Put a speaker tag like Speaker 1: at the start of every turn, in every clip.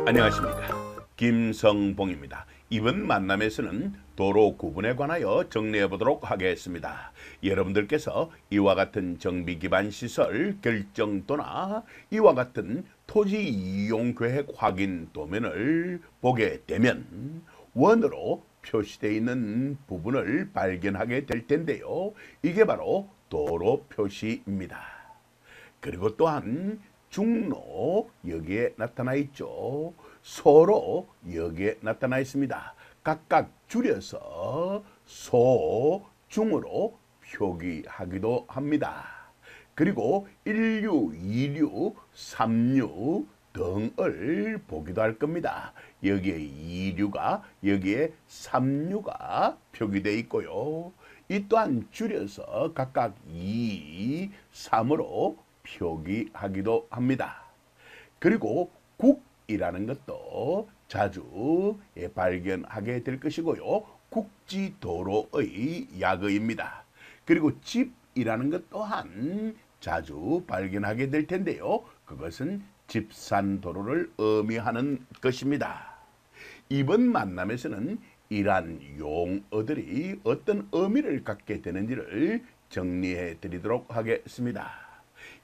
Speaker 1: 안녕하십니까, 김성봉입니다. 이번 만남에서는 도로 구분에 관하여 정리해 보도록 하겠습니다. 여러분들께서 이와 같은 정비 기반 시설 결정도나 이와 같은 토지 이용 계획 확인 도면을 보게 되면 원으로 표시되어 있는 부분을 발견하게 될 텐데요. 이게 바로 도로 표시입니다. 그리고 또한 중로 여기에 나타나 있죠. 소로 여기에 나타나 있습니다. 각각 줄여서 소, 중으로 표기하기도 합니다. 그리고 1류, 2류, 3류 등을 보기도 할 겁니다. 여기에 2류가 여기에 3류가 표기되어 있고요. 이 또한 줄여서 각각 2, 3으로 표기하기도 합니다. 그리고 국이라는 것도 자주 발견하게 될 것이고요. 국지도로의 약어입니다. 그리고 집이라는 것 또한 자주 발견하게 될 텐데요. 그것은 집산도로를 의미하는 것입니다. 이번 만남에서는 이러한 용어들이 어떤 의미를 갖게 되는지를 정리해 드리도록 하겠습니다.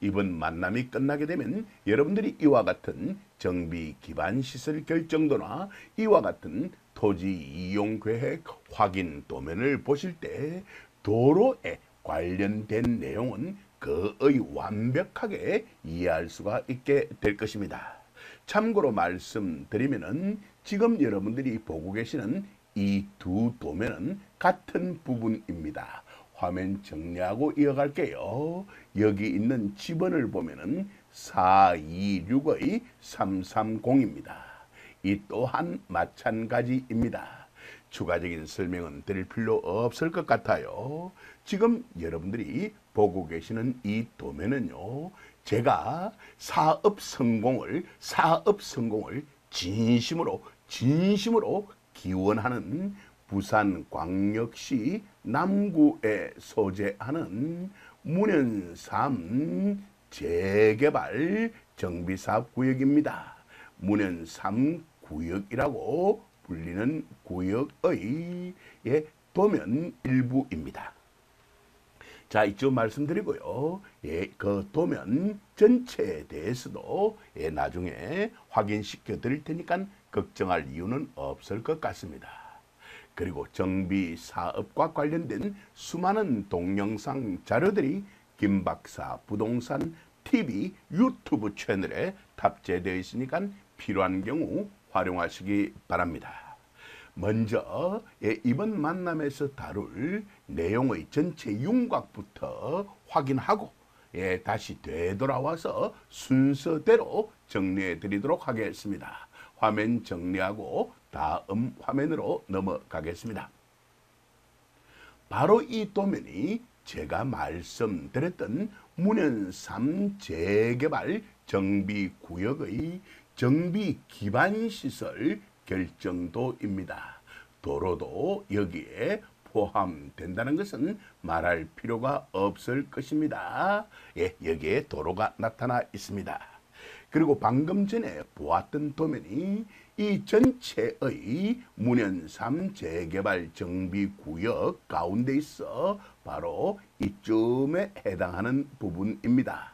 Speaker 1: 이번 만남이 끝나게 되면 여러분들이 이와 같은 정비 기반 시설 결정도나 이와 같은 토지 이용 계획 확인 도면을 보실 때 도로에 관련된 내용은 거의 완벽하게 이해할 수가 있게 될 것입니다. 참고로 말씀드리면은 지금 여러분들이 보고 계시는 이 두 도면은 같은 부분입니다. 화면 정리하고 이어갈게요. 여기 있는 지번을 보면은 426의 330입니다. 이 또한 마찬가지입니다. 추가적인 설명은 드릴 필요 없을 것 같아요. 지금 여러분들이 보고 계시는 이 도면은요, 제가 사업 성공을 진심으로 기원하는 부산광역시 남구에 소재하는 문현삼 재개발 정비사업구역입니다. 문현삼 구역이라고 불리는 구역의 도면 일부입니다. 자, 이쪽 말씀드리고요. 그 도면 전체에 대해서도 나중에 확인시켜 드릴 테니까 걱정할 이유는 없을 것 같습니다. 그리고 정비 사업과 관련된 수많은 동영상 자료들이 김박사 부동산 TV 유튜브 채널에 탑재되어 있으니까 필요한 경우 활용하시기 바랍니다. 먼저 이번 만남에서 다룰 내용의 전체 윤곽부터 확인하고 다시 되돌아와서 순서대로 정리해 드리도록 하겠습니다. 화면 정리하고 다음 화면으로 넘어가겠습니다. 바로 이 도면이 제가 말씀드렸던 문현삼 재개발 정비구역의 정비기반시설 결정도입니다. 도로도 여기에 포함된다는 것은 말할 필요가 없을 것입니다. 여기에 도로가 나타나 있습니다. 그리고 방금 전에 보았던 도면이 이 전체의 문현삼 재개발 정비구역 가운데 있어 바로 이쯤에 해당하는 부분입니다.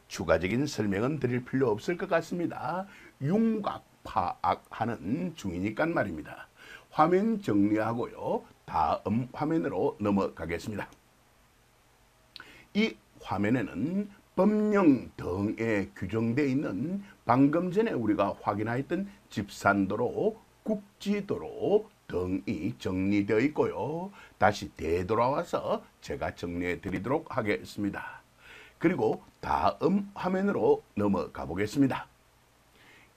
Speaker 1: 추가적인 설명은 드릴 필요 없을 것 같습니다. 윤곽 파악하는 중이니까 말입니다. 화면 정리하고요. 다음 화면으로 넘어가겠습니다. 이 화면에는 법령 등에 규정되어 있는 방금 전에 우리가 확인하였던 집산도로, 국지도로 등이 정리되어 있고요. 다시 되돌아와서 제가 정리해 드리도록 하겠습니다. 그리고 다음 화면으로 넘어가 보겠습니다.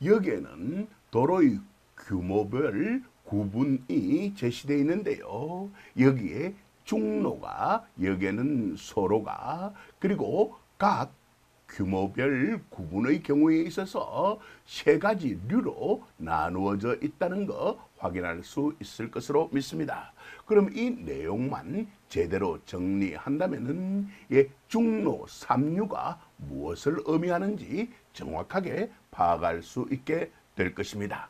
Speaker 1: 여기에는 도로의 규모별 구분이 제시되어 있는데요. 여기에 중로가, 여기에는 소로가, 그리고 각 규모별 구분의 경우에 있어서 세 가지 류로 나누어져 있다는 거 확인할 수 있을 것으로 믿습니다. 그럼 이 내용만 제대로 정리한다면은 중로 3류가 무엇을 의미하는지 정확하게 파악할 수 있게 될 것입니다.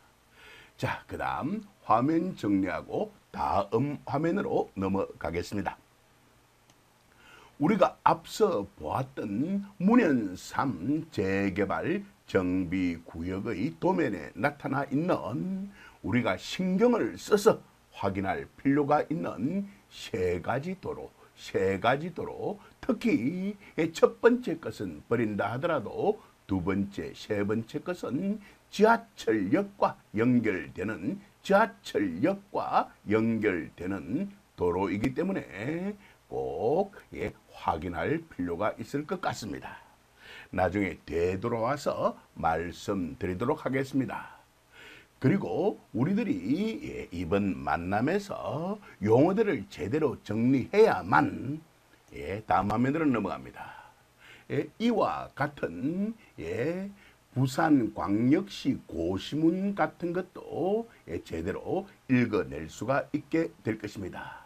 Speaker 1: 자, 그 다음 화면 정리하고 다음 화면으로 넘어가겠습니다. 우리가 앞서 보았던 문현 3 재개발 정비구역의 도면에 나타나 있는 우리가 신경을 써서 확인할 필요가 있는 세 가지 도로, 특히 첫 번째 것은 버린다 하더라도 두 번째, 세 번째 것은 지하철역과 연결되는 도로이기 때문에 꼭 확인할 필요가 있을 것 같습니다. 나중에 되돌아와서 말씀드리도록 하겠습니다. 그리고 우리들이 이번 만남에서 용어들을 제대로 정리해야만 다음 화면으로 넘어갑니다. 이와 같은 부산광역시 고시문 같은 것도 제대로 읽어낼 수가 있게 될 것입니다.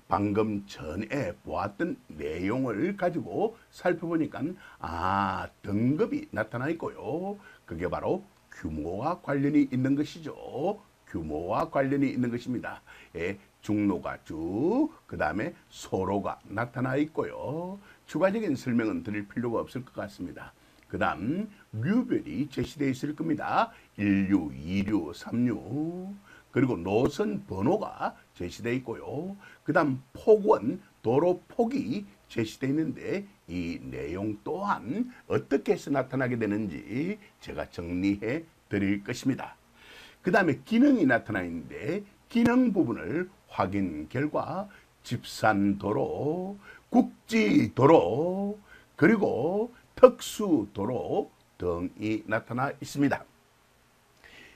Speaker 1: 방금 전에 보았던 내용을 가지고 살펴보니까 등급이 나타나 있고요. 그게 바로 규모와 관련이 있는 것이죠. 규모와 관련이 있는 것입니다. 중로가 쭉, 그 다음에 소로가 나타나 있고요. 추가적인 설명은 드릴 필요가 없을 것 같습니다. 그 다음 류별이 제시되어 있을 겁니다. 1류, 2류, 3류. 그리고 노선 번호가 제시되어 있고요. 그 다음 폭원, 도로 폭이 제시되어 있는데 이 내용 또한 어떻게 해서 나타나게 되는지 제가 정리해 드릴 것입니다. 그 다음에 기능이 나타나 있는데 기능 부분을 확인 결과 집산도로, 국지도로, 그리고 특수도로 등이 나타나 있습니다.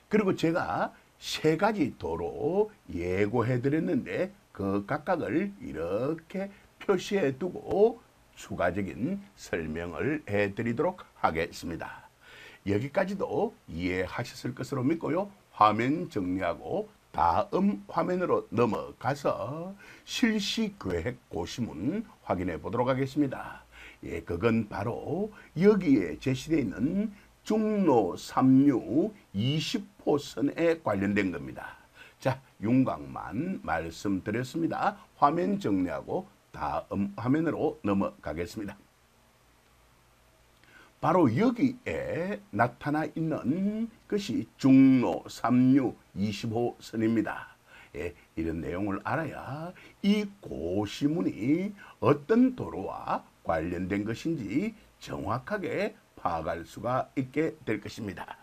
Speaker 1: 그리고 제가 세 가지 도로 예고해 드렸는데 그 각각을 이렇게 표시해 두고 추가적인 설명을 해 드리도록 하겠습니다. 여기까지도 이해하셨을 것으로 믿고요. 화면 정리하고 다음 화면으로 넘어가서 실시계획 고시문 확인해 보도록 하겠습니다. 그건 바로 여기에 제시되어 있는 중로 3류 20호선에 관련된 겁니다. 자, 윤곽만 말씀드렸습니다. 화면 정리하고 다음 화면으로 넘어가겠습니다. 바로 여기에 나타나 있는 것이 중로 3류 20호선입니다. 이런 내용을 알아야 이 고시문이 어떤 도로와 관련된 것인지 정확하게 파악할 수가 있게 될 것입니다.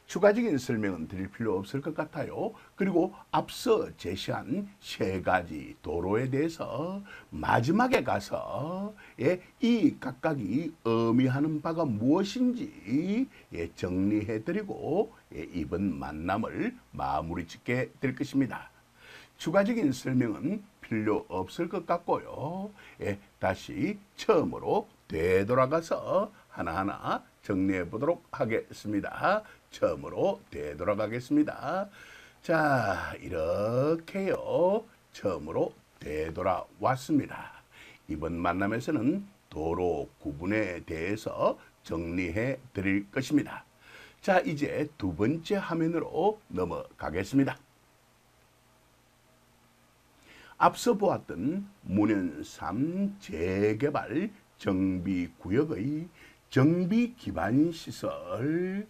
Speaker 1: 추가적인 설명은 드릴 필요 없을 것 같아요. 그리고 앞서 제시한 세 가지 도로에 대해서 마지막에 가서 이 각각이 의미하는 바가 무엇인지 정리해드리고 이번 만남을 마무리 짓게 될 것입니다. 추가적인 설명은 필요 없을 것 같고요. 다시 처음으로 되돌아가서 하나하나 정리해 보도록 하겠습니다. 처음으로 되돌아가겠습니다. 자, 이렇게요. 처음으로 되돌아왔습니다. 이번 만남에서는 도로 구분에 대해서 정리해 드릴 것입니다. 자, 이제 두 번째 화면으로 넘어가겠습니다. 앞서 보았던 문현 3 재개발 정비구역의 정비기반시설의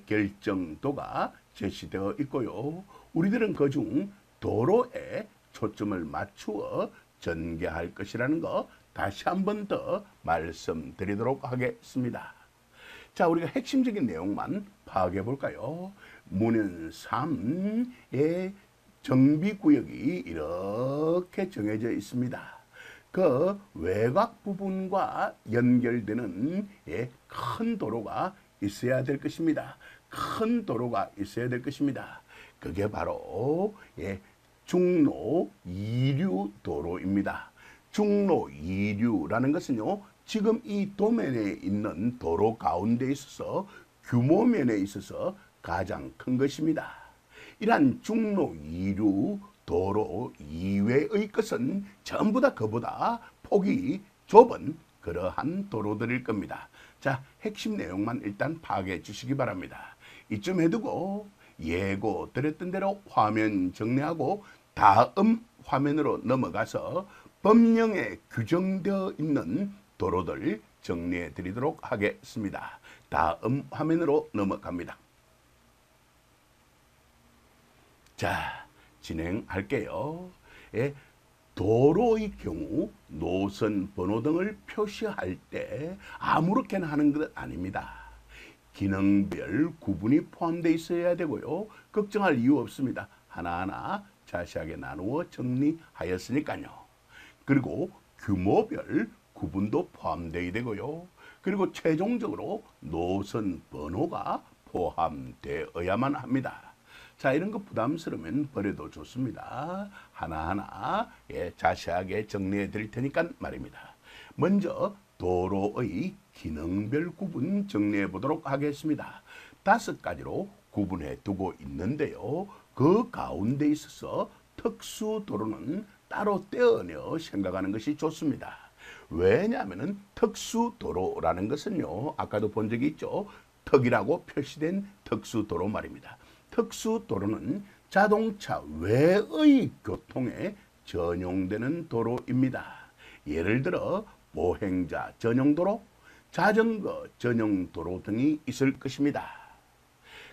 Speaker 1: 결정도가 제시되어 있고요. 우리들은 그중 도로에 초점을 맞추어 전개할 것이라는 거 다시 한 번 더 말씀드리도록 하겠습니다. 자, 우리가 핵심적인 내용만 파악해 볼까요? 문현 3의 정비구역이 이렇게 정해져 있습니다. 그 외곽 부분과 연결되는 큰 도로가 있어야 될 것입니다. 큰 도로가 있어야 될 것입니다. 그게 바로 중로 2류 도로입니다. 중로 2류라는 것은요, 지금 이 도면에 있는 도로 가운데 있어서 규모면에 있어서 가장 큰 것입니다. 이러한 중로 2류 도로 이외의 것은 전부 다 그보다 폭이 좁은 그러한 도로들일 겁니다. 자, 핵심 내용만 일단 파악해 주시기 바랍니다. 이쯤 해두고 예고 드렸던 대로 화면 정리하고 다음 화면으로 넘어가서 법령에 규정되어 있는 도로들 정리해 드리도록 하겠습니다. 다음 화면으로 넘어갑니다. 자, 진행할게요. 예, 도로의 경우 노선 번호 등을 표시할 때 아무렇게나 하는 것 아닙니다. 기능별 구분이 포함되어 있어야 되고요. 걱정할 이유 없습니다. 하나하나 자세하게 나누어 정리하였으니까요. 그리고 규모별 구분도 포함되어야 되고요. 그리고 최종적으로 노선 번호가 포함되어야만 합니다. 자, 이런 거 부담스러우면 버려도 좋습니다. 하나하나 자세하게 정리해 드릴 테니까 말입니다. 먼저 도로의 기능별 구분 정리해 보도록 하겠습니다. 5가지로 구분해 두고 있는데요. 그 가운데 있어서 특수도로는 따로 떼어내어 생각하는 것이 좋습니다. 왜냐하면 특수도로라는 것은요, 아까도 본 적이 있죠. 특이라고 표시된 특수도로 말입니다. 특수도로는 자동차 외의 교통에 전용되는 도로입니다. 예를 들어 보행자 전용도로, 자전거 전용도로 등이 있을 것입니다.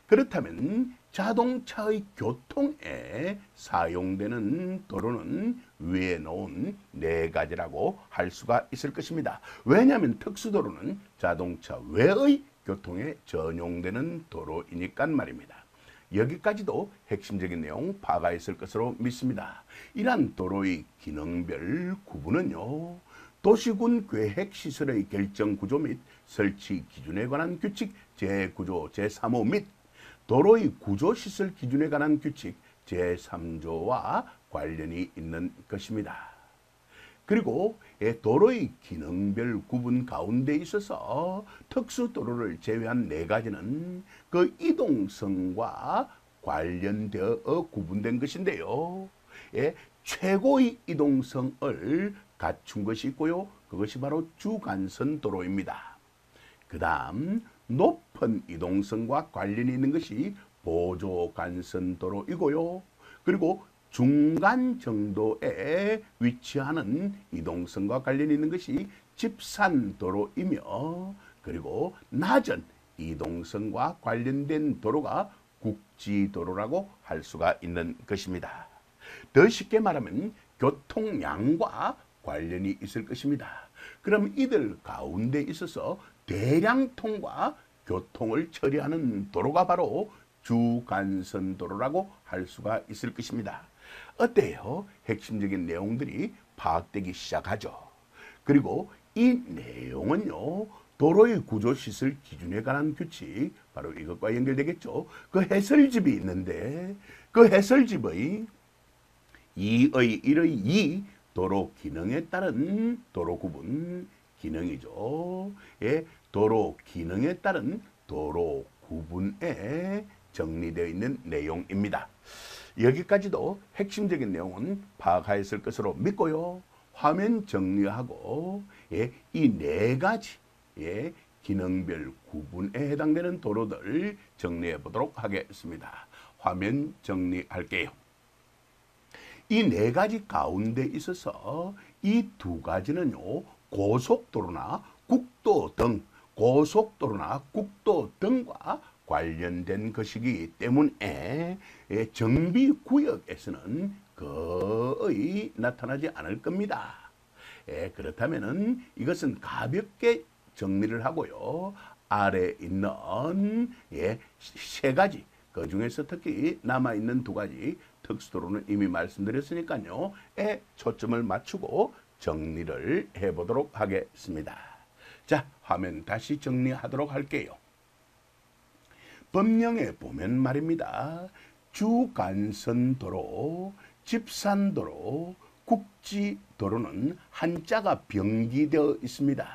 Speaker 1: 그렇다면 자동차의 교통에 사용되는 도로는 위에 놓은 4가지라고 할 수가 있을 것입니다. 왜냐하면 특수도로는 자동차 외의 교통에 전용되는 도로이니까 말입니다. 여기까지도 핵심적인 내용 파악가 있을 것으로 믿습니다. 이러한 도로의 기능별 구분은요, 도시군 계획시설의 결정 구조 및 설치 기준에 관한 규칙 제9조 제3호 및 도로의 구조시설 기준에 관한 규칙 제3조와 관련이 있는 것입니다. 그리고 도로의 기능별 구분 가운데 있어서 특수도로를 제외한 4가지는 그 이동성과 관련되어 구분된 것인데요. 최고의 이동성을 갖춘 것이 있고요. 그것이 바로 주간선 도로입니다. 그 다음 높은 이동성과 관련이 있는 것이 보조간선 도로이고요. 그리고 중간 정도에 위치하는 이동성과 관련이 있는 것이 집산도로이며, 그리고 낮은 이동성과 관련된 도로가 국지도로라고 할 수가 있는 것입니다. 더 쉽게 말하면 교통량과 관련이 있을 것입니다. 그럼 이들 가운데 있어서 대량통과 교통을 처리하는 도로가 바로 주간선도로라고 할 수가 있을 것입니다. 어때요? 핵심적인 내용들이 파악되기 시작하죠. 그리고 이 내용은요, 도로의 구조시설 기준에 관한 규칙, 바로 이것과 연결되겠죠. 그 해설집이 있는데 그 해설집의 2의 1의 2 도로 기능에 따른 도로 구분 기능이죠. 도로 기능에 따른 도로 구분에 정리되어 있는 내용입니다. 여기까지도 핵심적인 내용은 파악하였을 것으로 믿고요. 화면 정리하고 이 4가지 기능별 구분에 해당되는 도로들 정리해 보도록 하겠습니다. 화면 정리할게요. 이 4가지 가운데 있어서 이 2가지는요, 고속도로나 국도 등과 관련된 것이기 때문에 정비구역에서는 거의 나타나지 않을 겁니다. 그렇다면 이것은 가볍게 정리를 하고요. 아래 있는 3가지, 그 중에서 특히 남아있는 2가지 특수도로는 이미 말씀드렸으니까요. 초점을 맞추고 정리를 해보도록 하겠습니다. 자, 화면 다시 정리하도록 할게요. 법령에 보면 말입니다. 주간선도로, 집산도로, 국지도로는 한자가 병기되어 있습니다.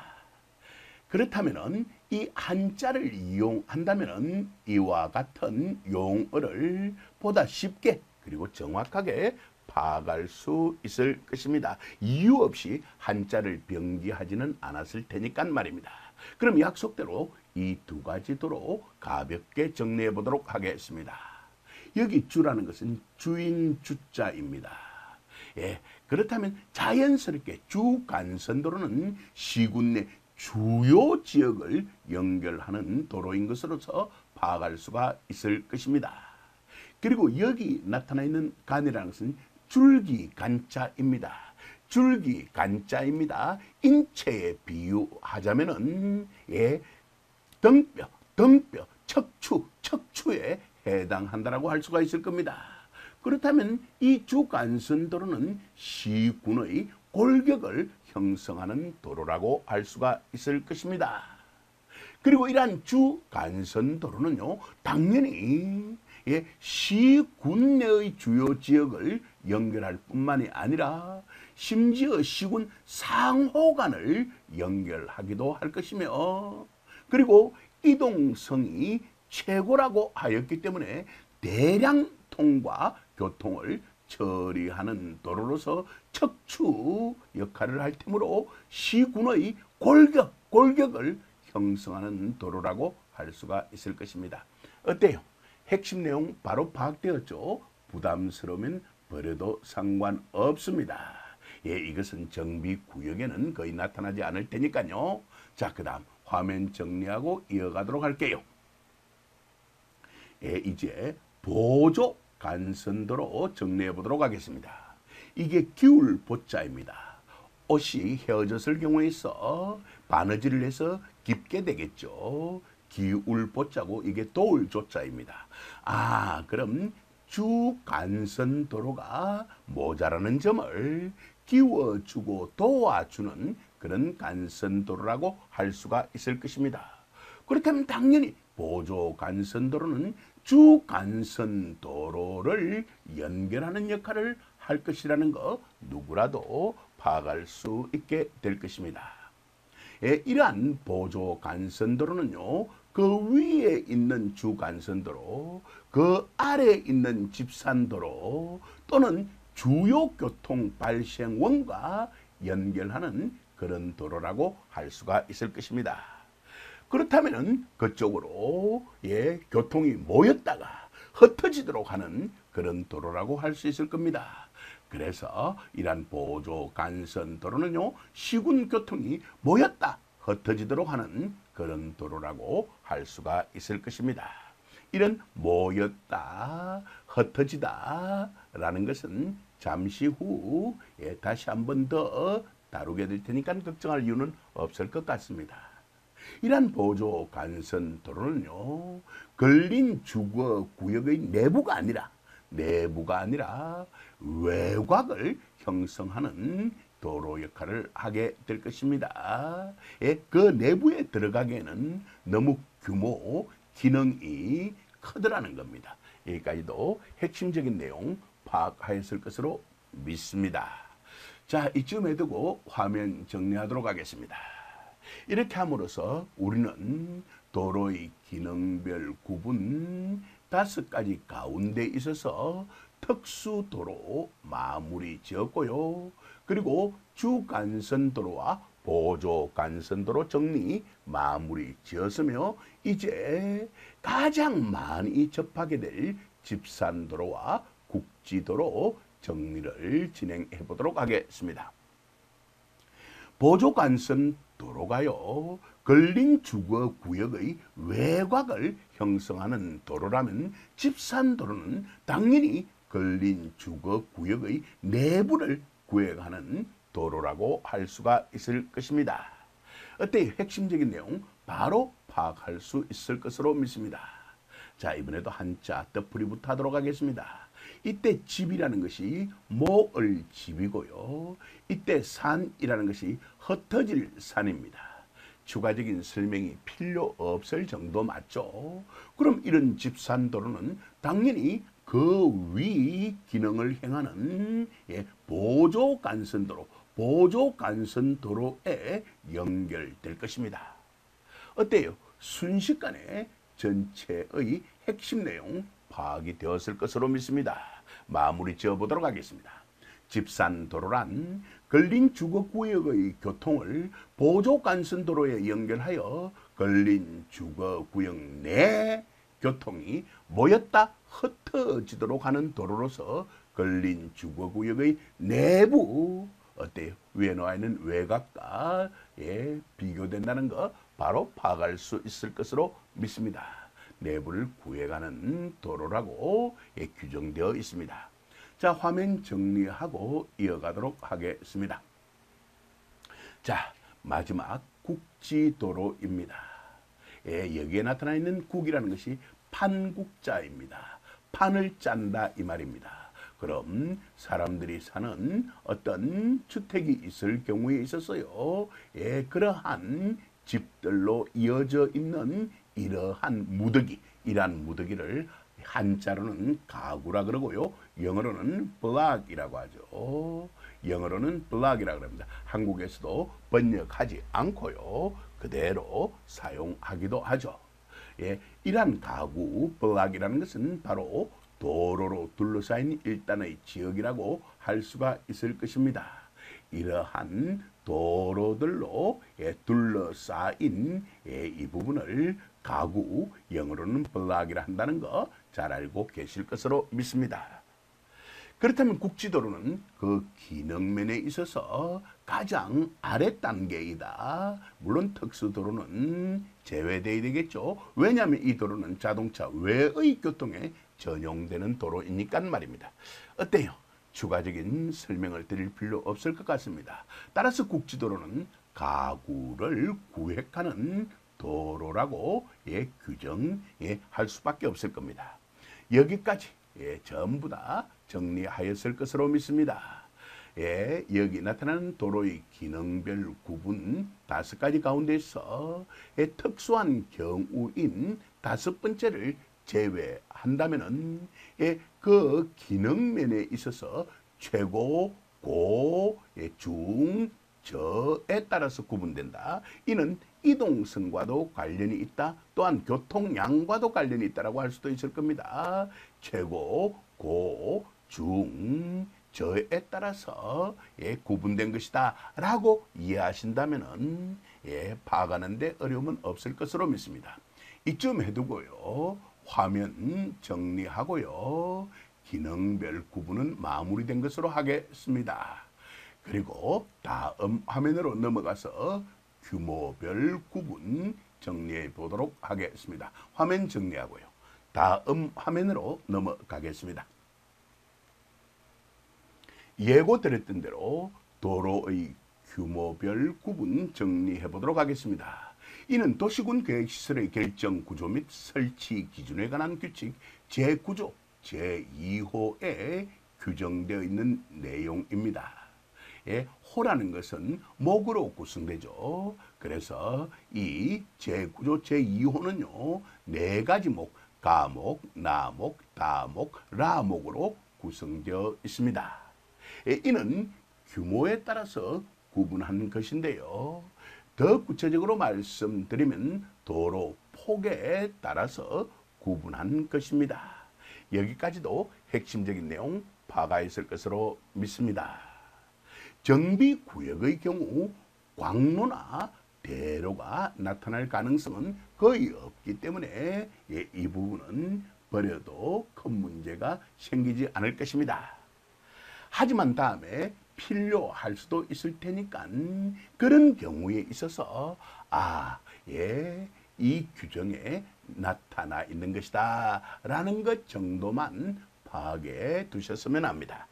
Speaker 1: 그렇다면 이 한자를 이용한다면 이와 같은 용어를 보다 쉽게 그리고 정확하게 파악할 수 있을 것입니다. 이유 없이 한자를 병기하지는 않았을 테니까 말입니다. 그럼 약속대로 이 두 가지 도로 가볍게 정리해 보도록 하겠습니다. 여기 주라는 것은 주인 주자입니다. 예, 그렇다면 자연스럽게 주간선도로는 시군 내 주요 지역을 연결하는 도로인 것으로서 파악할 수가 있을 것입니다. 그리고 여기 나타나 있는 간이라는 것은 줄기간자입니다. 줄기간자입니다. 인체에 비유하자면은 등뼈, 척추에 해당한다라고 할 수가 있을 겁니다. 그렇다면 이 주간선도로는 시군의 골격을 형성하는 도로라고 할 수가 있을 것입니다. 그리고 이러한 주간선도로는요, 당연히 시군 내의 주요 지역을 연결할 뿐만이 아니라 심지어 시군 상호간을 연결하기도 할 것이며, 그리고 이동성이 최고라고 하였기 때문에 대량 통과 교통을 처리하는 도로로서 척추 역할을 할 테므로 시군의 골격을 형성하는 도로라고 할 수가 있을 것입니다. 어때요? 핵심 내용 바로 파악되었죠? 부담스러우면 버려도 상관없습니다. 예, 이것은 정비구역에는 거의 나타나지 않을 테니까요. 자, 그 다음 화면 정리하고 이어가도록 할게요. 예, 이제 보조 간선도로 정리해 보도록 하겠습니다. 이게 기울 보자입니다. 옷이 헤어졌을 경우에 있어 바느질을 해서 깊게 되겠죠. 기울 보자고 이게 도울 조자입니다. 아, 그럼 주간선도로가 모자라는 점을 끼워주고 도와주는 그런 간선도로라고 할 수가 있을 것입니다. 그렇다면 당연히 보조 간선도로는 주간선도로를 연결하는 역할을 할 것이라는 거 누구라도 파악할 수 있게 될 것입니다. 예, 이러한 보조 간선도로는요, 그 위에 있는 주간선도로, 그 아래에 있는 집산도로 또는 주요 교통 발생원과 연결하는 그런 도로라고 할 수가 있을 것입니다. 그렇다면 그쪽으로 교통이 모였다가 흩어지도록 하는 그런 도로라고 할 수 있을 겁니다. 그래서 이러한 보조 간선도로는요, 시군 교통이 모였다 흩어지도록 하는 그런 도로라고 할 수가 있을 것입니다. 이런 모였다 흩어지다 라는 것은 잠시 후 다시 한 번 더 다루게 될 테니까 걱정할 이유는 없을 것 같습니다. 이러한 보조 간선도로는요, 걸린 주거 구역의 내부가 아니라 외곽을 형성하는 도로 역할을 하게 될 것입니다. 그 내부에 들어가기에는 너무 규모, 기능이 크더라는 겁니다. 여기까지도 핵심적인 내용 파악하였을 것으로 믿습니다. 자, 이쯤에 두고 화면 정리하도록 하겠습니다. 이렇게 함으로써 우리는 도로의 기능별 구분 5가지 가운데 있어서 특수도로 마무리 지었고요. 그리고 주간선도로와 보조간선도로 정리 마무리 지었으며, 이제 가장 많이 접하게 될 집산도로와 국지도로 정리를 진행해 보도록 하겠습니다. 보조간선도로가요, 걸린 주거구역의 외곽을 형성하는 도로라면 집산도로는 당연히 걸린 주거구역의 내부를 구획하는 도로라고 할 수가 있을 것입니다. 어때요? 핵심적인 내용 바로 파악할 수 있을 것으로 믿습니다. 자, 이번에도 한자 뜻풀이부터 하도록 하겠습니다. 이때 집이라는 것이 모을 집이고요. 이때 산이라는 것이 흩어질 산입니다. 추가적인 설명이 필요 없을 정도 맞죠? 그럼 이런 집산도로는 당연히 그 위 기능을 행하는 보조간선도로에 연결될 것입니다. 어때요? 순식간에 전체의 핵심 내용 파악이 되었을 것으로 믿습니다. 마무리 지어보도록 하겠습니다. 집산도로란 걸린 주거구역의 교통을 보조간선도로에 연결하여 걸린 주거구역 내 교통이 모였다 흩어지도록 하는 도로로서 걸린 주거구역의 내부 어때요? 위에 나와 있는 외곽과 비교된다는 거 바로 파악할 수 있을 것으로 믿습니다. 내부를 구해가는 도로라고 규정되어 있습니다. 자, 화면 정리하고 이어가도록 하겠습니다. 자, 마지막 국지도로입니다. 여기에 나타나 있는 국이라는 것이 판국자입니다. 판을 짠다 이 말입니다. 그럼 사람들이 사는 어떤 주택이 있을 경우에 있어서요, 그러한 집들로 이어져 있는 이러한 무더기, 이러한 무더기를 한자로는 가구라 그러고요, 영어로는 block이라고 하죠. 영어로는 block이라고 합니다. 한국에서도 번역하지 않고요, 그대로 사용하기도 하죠. 이러한 가구, block이라는 것은 바로 도로로 둘러싸인 일단의 지역이라고 할 수가 있을 것입니다. 이러한 도로들로 둘러싸인 이 부분을 가구, 영어로는 블락이라 한다는 거 잘 알고 계실 것으로 믿습니다. 그렇다면 국지도로는 그 기능면에 있어서 가장 아랫단계이다. 물론 특수도로는 제외되어야 되겠죠. 왜냐하면 이 도로는 자동차 외의 교통에 전용되는 도로이니까 말입니다. 어때요? 추가적인 설명을 드릴 필요 없을 것 같습니다. 따라서 국지도로는 가구를 구획하는 도로라고 규정할 수밖에 없을 겁니다. 여기까지 전부 다 정리하였을 것으로 믿습니다. 여기 나타나는 도로의 기능별 구분 5가지 가운데서 특수한 경우인 5번째를 제외한다면은 그 기능면에 있어서 최고, 고, 중, 저에 따라서 구분된다. 이는 이동성과도 관련이 있다. 또한 교통량과도 관련이 있다라고 할 수도 있을 겁니다. 최고, 고, 중, 저에 따라서 구분된 것이다 라고 이해하신다면은 파악하는데 어려움은 없을 것으로 믿습니다. 이쯤 해두고요, 화면 정리하고요, 기능별 구분은 마무리된 것으로 하겠습니다. 그리고 다음 화면으로 넘어가서 규모별 구분 정리해 보도록 하겠습니다. 화면 정리하고요, 다음 화면으로 넘어가겠습니다. 예고드렸던 대로 도로의 규모별 구분 정리해 보도록 하겠습니다. 이는 도시군 계획시설의 결정 구조 및 설치 기준에 관한 규칙 제9조 제2호에 규정되어 있는 내용입니다. 호라는 것은 목으로 구성되죠. 그래서 이 제9조 제2호는요, 4가지 목, 가목, 나목, 다목, 라목으로 구성되어 있습니다. 이는 규모에 따라서 구분한 것인데요. 더 구체적으로 말씀드리면 도로 폭에 따라서 구분한 것입니다. 여기까지도 핵심적인 내용 파악했을 것으로 믿습니다. 정비구역의 경우 광로나 대로가 나타날 가능성은 거의 없기 때문에 이 부분은 버려도 큰 문제가 생기지 않을 것입니다. 하지만 다음에 필요할 수도 있을 테니까 그런 경우에 있어서 이 규정에 나타나 있는 것이다 라는 것 정도만 파악해 두셨으면 합니다.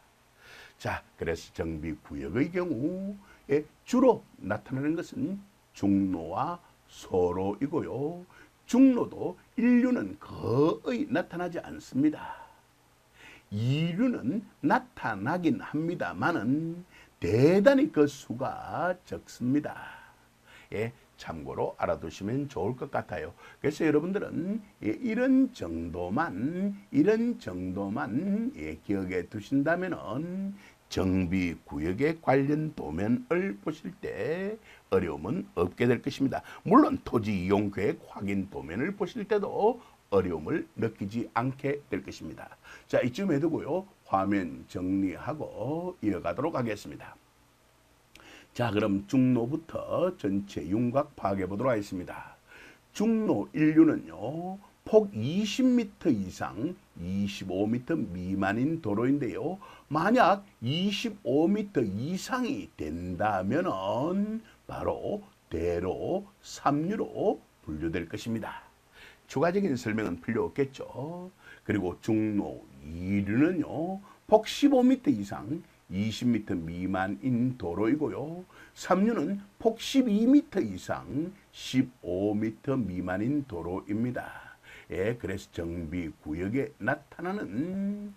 Speaker 1: 자, 그래서 정비구역의 경우에 주로 나타나는 것은 중로와 소로이고요, 중로도 1류는 거의 나타나지 않습니다. 2류는 나타나긴 합니다만은 대단히 그 수가 적습니다. 참고로 알아두시면 좋을 것 같아요. 그래서 여러분들은 이런 정도만 기억해 두신다면은 정비구역에 관련 도면을 보실 때 어려움은 없게 될 것입니다. 물론 토지이용계획 확인 도면을 보실 때도 어려움을 느끼지 않게 될 것입니다. 자, 이쯤에 두고요. 화면 정리하고 이어가도록 하겠습니다. 자, 그럼 중로부터 전체 윤곽 파악해 보도록 하겠습니다. 중로 1류는요. 폭 20m 이상 25m 미만인 도로인데요. 만약 25m 이상이 된다면은 바로 대로 3류로 분류될 것입니다. 추가적인 설명은 필요 없겠죠. 그리고 중로 2류는요. 폭 15m 이상 20m 미만인 도로이고요. 3류는 폭 12m 이상 15m 미만인 도로입니다. 예, 그래서 정비구역에 나타나는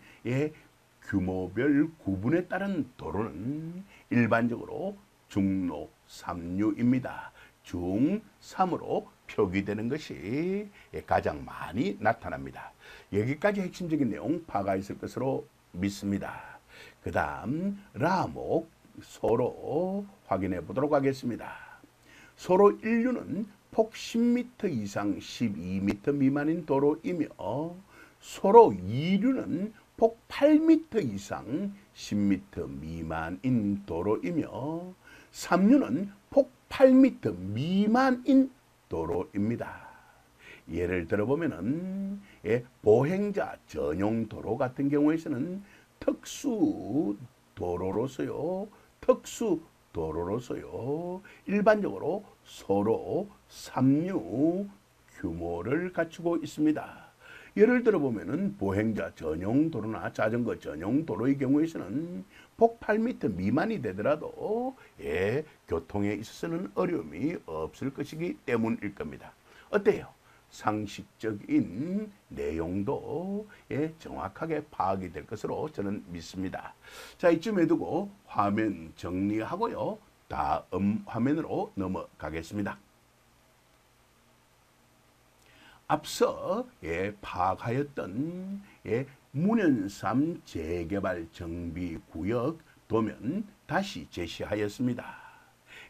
Speaker 1: 규모별 구분에 따른 도로는 일반적으로 중로 3류입니다. 중 3으로 표기되는 것이 가장 많이 나타납니다. 여기까지 핵심적인 내용 파악가 있을 것으로 믿습니다. 그 다음 라목 소로 확인해 보도록 하겠습니다. 소로 1류는 폭 10m 이상 12m 미만인 도로이며 소로 2류는 폭 8m 이상 10m 미만인 도로이며 3류는 폭 8m 미만인 도로입니다. 예를 들어보면은 보행자 전용 도로 같은 경우에서는 특수 도로로서요. 일반적으로 소로 3류 규모를 갖추고 있습니다. 예를 들어보면은 보행자 전용 도로나 자전거 전용 도로의 경우에서는 폭 8m 미만이 되더라도 교통에 있어서는 어려움이 없을 것이기 때문일 겁니다. 어때요? 상식적인 내용도 정확하게 파악이 될 것으로 저는 믿습니다. 자, 이쯤에 두고 화면 정리하고요. 다음 화면으로 넘어가겠습니다. 앞서 파악하였던 문현삼 재개발 정비구역 도면 다시 제시하였습니다.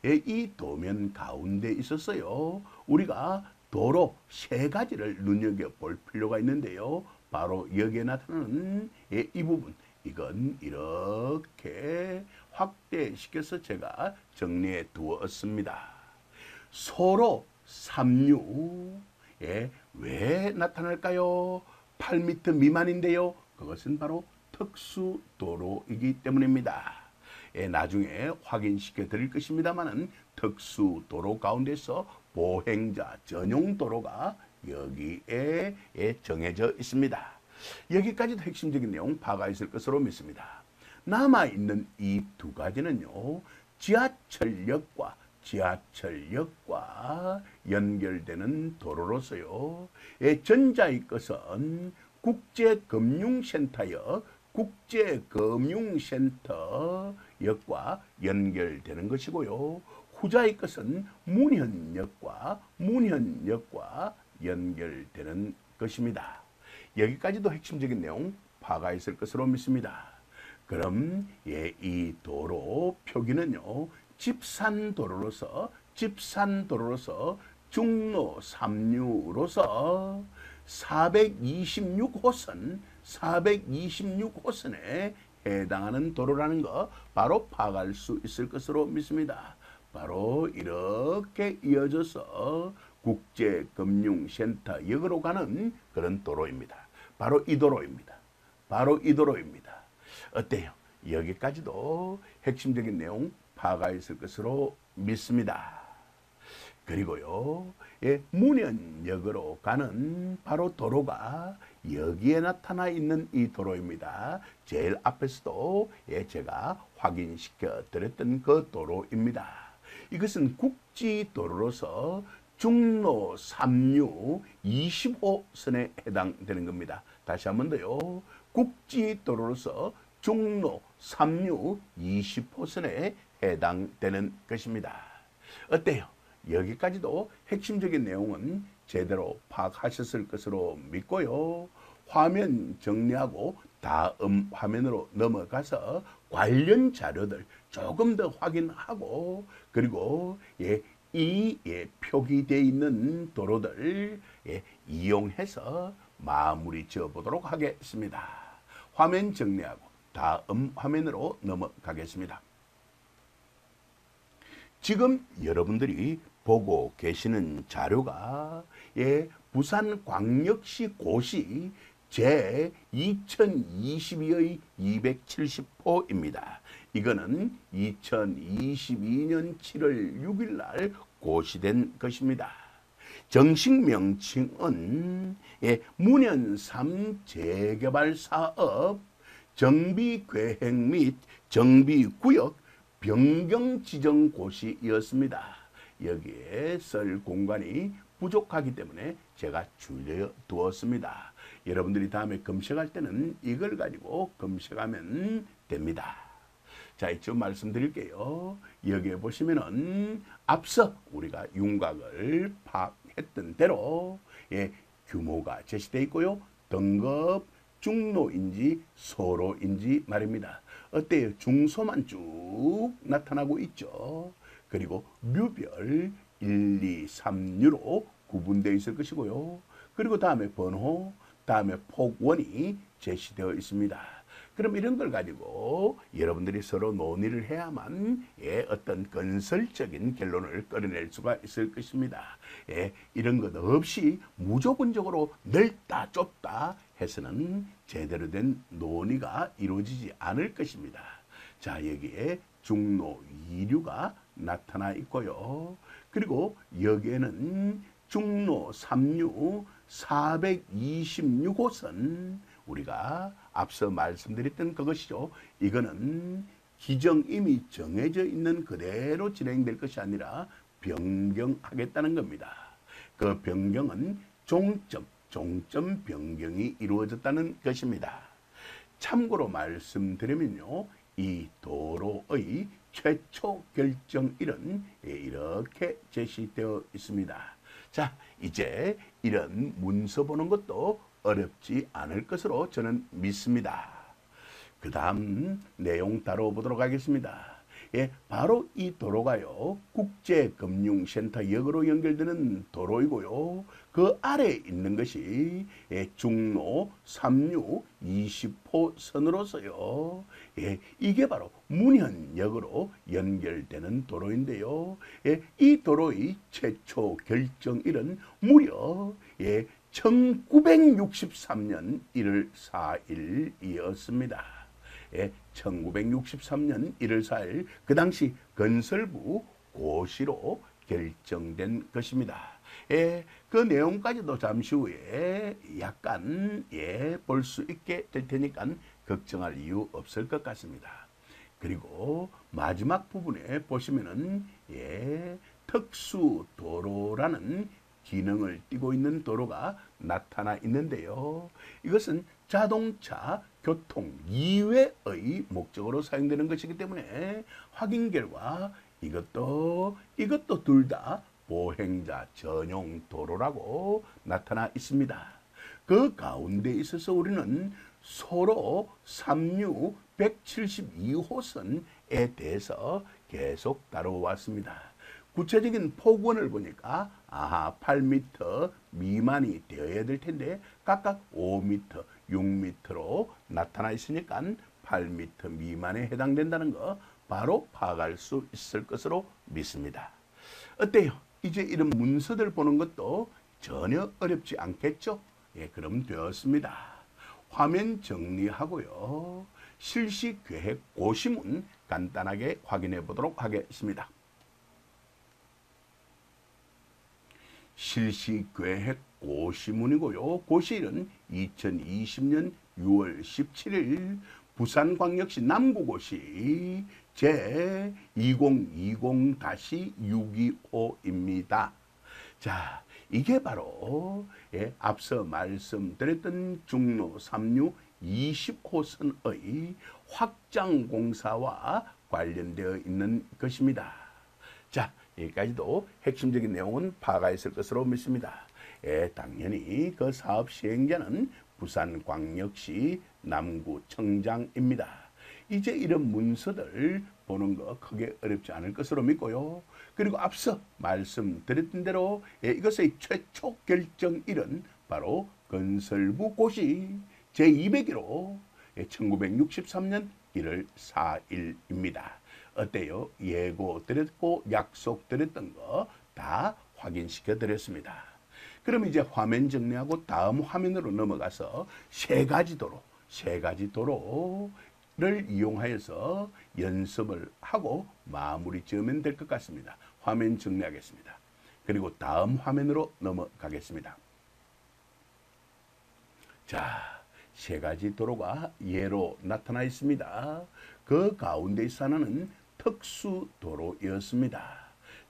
Speaker 1: 이 도면 가운데 있어서요. 우리가 도로 세 가지를 눈여겨볼 필요가 있는데요. 바로 여기에 나타나는 이 부분, 이건 이렇게 확대시켜서 제가 정리해 두었습니다. 소로 3류 왜 나타날까요? 8m 미만인데요. 그것은 바로 특수도로이기 때문입니다. 나중에 확인시켜 드릴 것입니다만은 특수도로 가운데서 보행자 전용 도로가 여기에 정해져 있습니다. 여기까지도 핵심적인 내용 파악가 있을 것으로 믿습니다. 남아있는 이 두 가지는요. 지하철역과 연결되는 도로로서요. 전자의 것은 국제금융센터역과 연결되는 것이고요. 후자의 것은 문현역과 연결되는 것입니다. 여기까지도 핵심적인 내용 파악가 있을 것으로 믿습니다. 그럼 이 도로 표기는요. 집산도로로서 중로 3류로서 426호선에 해당하는 도로라는 거 바로 파악할 수 있을 것으로 믿습니다. 바로 이렇게 이어져서 국제금융센터역으로 가는 그런 도로입니다. 바로 이 도로입니다. 어때요? 여기까지도 핵심적인 내용 파악가 있을 것으로 믿습니다. 그리고요, 문현역으로 가는 바로 도로가 여기에 나타나 있는 이 도로입니다. 제일 앞에서도 제가 확인시켜 드렸던 그 도로입니다. 이것은 국지도로로서 중로 3류 20호선에 해당되는 겁니다. 다시 한 번 더요. 국지도로로서 중로 3류 20호선에 해당되는 것입니다. 어때요? 여기까지도 핵심적인 내용은 제대로 파악하셨을 것으로 믿고요. 화면 정리하고 다음 화면으로 넘어가서 관련 자료들 조금 더 확인하고 그리고 이 표기되어 있는 도로들 이용해서 마무리 지어 보도록 하겠습니다. 화면 정리하고 다음 화면으로 넘어가겠습니다. 지금 여러분들이 보고 계시는 자료가 부산광역시 고시 제 2022의 270호입니다. 이거는 2022년 7월 6일 날 고시된 것입니다. 정식 명칭은 문현3 재개발 사업 정비계획 및 정비구역 변경 지정 고시였습니다. 여기에 쓸 공간이 부족하기 때문에 제가 줄여 두었습니다. 여러분들이 다음에 검색할 때는 이걸 가지고 검색하면 됩니다. 자, 이쯤 말씀드릴게요. 여기에 보시면은 앞서 우리가 윤곽을 파악했던 대로 규모가 제시되어 있고요. 등급 중로인지 소로인지 말입니다. 어때요? 중소만 쭉 나타나고 있죠. 그리고 류별 1, 2, 3류로 구분되어 있을 것이고요. 그리고 다음에 번호, 다음에 폭원이 제시되어 있습니다. 그럼 이런 걸 가지고 여러분들이 서로 논의를 해야만 어떤 건설적인 결론을 끌어낼 수가 있을 것입니다. 이런 것 없이 무조건적으로 넓다 좁다 해서는 제대로 된 논의가 이루어지지 않을 것입니다. 자, 여기에 중로 2류가 나타나 있고요. 그리고 여기에는 중로 3류 426호선 우리가 앞서 말씀드렸던 그것이죠. 이거는 기정 이미 정해져 있는 그대로 진행될 것이 아니라 변경하겠다는 겁니다. 그 변경은 종점 변경이 이루어졌다는 것입니다. 참고로 말씀드리면요. 이 도로의 최초 결정일은 이렇게 제시되어 있습니다. 자, 이제 이런 문서 보는 것도 어렵지 않을 것으로 저는 믿습니다. 그 다음 내용 다뤄보도록 하겠습니다. 바로 이 도로가요. 국제금융센터역으로 연결되는 도로이고요. 그 아래에 있는 것이 중로 3류 20호선으로서요. 이게 바로 문현역으로 연결되는 도로인데요. 이 도로의 최초 결정일은 무려 1963년 1월 4일이었습니다. 1963년 1월 4일 그 당시 건설부 고시로 결정된 것입니다. 그 내용까지도 잠시 후에 약간 볼 수 있게 될 테니까 걱정할 이유 없을 것 같습니다. 그리고 마지막 부분에 보시면은 특수도로라는 기능을 띠고 있는 도로가 나타나 있는데요. 이것은 자동차 교통 이외의 목적으로 사용되는 것이기 때문에 확인 결과 이것도 둘 다 보행자 전용 도로라고 나타나 있습니다. 그 가운데 있어서 우리는 소로 3류 172호선에 대해서 계속 다뤄왔습니다. 구체적인 폭원을 보니까 8m 미만이 되어야 될 텐데 각각 5m, 6m로 나타나 있으니까 8m 미만에 해당된다는 거 바로 파악할 수 있을 것으로 믿습니다. 어때요? 이제 이런 문서들 보는 것도 전혀 어렵지 않겠죠? 그럼 되었습니다. 화면 정리하고요. 실시계획 고시문 간단하게 확인해 보도록 하겠습니다. 실시계획 고시문이고요. 고시일은 2020년 6월 17일 부산광역시 남구고시 제2020-625입니다. 자, 이게 바로 앞서 말씀드렸던 중로 3류 20호선의 확장 공사와 관련되어 있는 것입니다. 자, 여기까지도 핵심적인 내용은 파악가 있을 것으로 믿습니다. 당연히 그 사업 시행자는 부산광역시 남구청장입니다. 이제 이런 문서들 보는 거 크게 어렵지 않을 것으로 믿고요. 그리고 앞서 말씀드렸던 대로 이것의 최초 결정일은 바로 건설부 고시 제200기로 1963년 1월 4일입니다. 어때요? 예고 드렸고 약속 드렸던 거 다 확인시켜 드렸습니다. 그럼 이제 화면 정리하고 다음 화면으로 넘어가서 세 가지 도로를 이용하여서 연습을 하고 마무리 지으면 될 것 같습니다. 화면 정리하겠습니다. 그리고 다음 화면으로 넘어가겠습니다. 자, 세 가지 도로가 예로 나타나 있습니다. 그 가운데 하나는 특수 도로였습니다.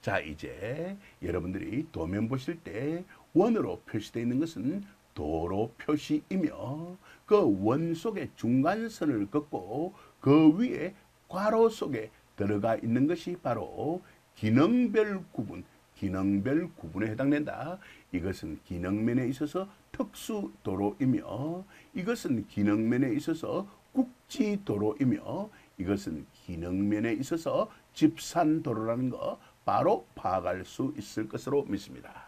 Speaker 1: 자, 이제 여러분들이 도면 보실 때 원으로 표시되어 있는 것은 도로 표시이며 그 원 속에 중간선을 긋고 그 위에 괄호 속에 들어가 있는 것이 바로 기능별 구분에 해당된다. 이것은 기능면에 있어서 특수도로이며 이것은 기능면에 있어서 국지도로이며 이것은 기능면에 있어서 집산도로라는 거 바로 파악할 수 있을 것으로 믿습니다.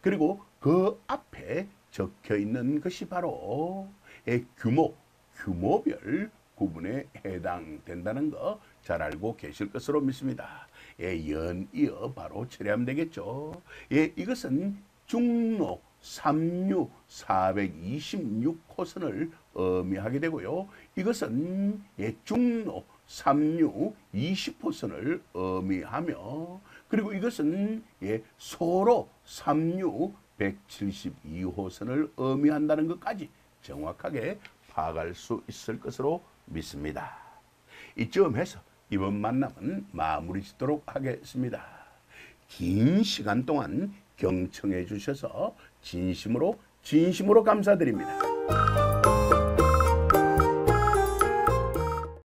Speaker 1: 그리고 그 앞에 적혀 있는 것이 바로 규모별 구분에 해당된다는 거 잘 알고 계실 것으로 믿습니다. 연이어 바로 처리하면 되겠죠. 이것은 중로 3류 426호선을 의미하게 되고요. 이것은 중로 3류 20호선을 의미하며 그리고 이것은 소로 3류 172호선을 의미한다는 것까지 정확하게 파악할 수 있을 것으로 믿습니다. 이쯤에서 이번 만남은 마무리 짓도록 하겠습니다. 긴 시간 동안 경청해 주셔서 진심으로 감사드립니다.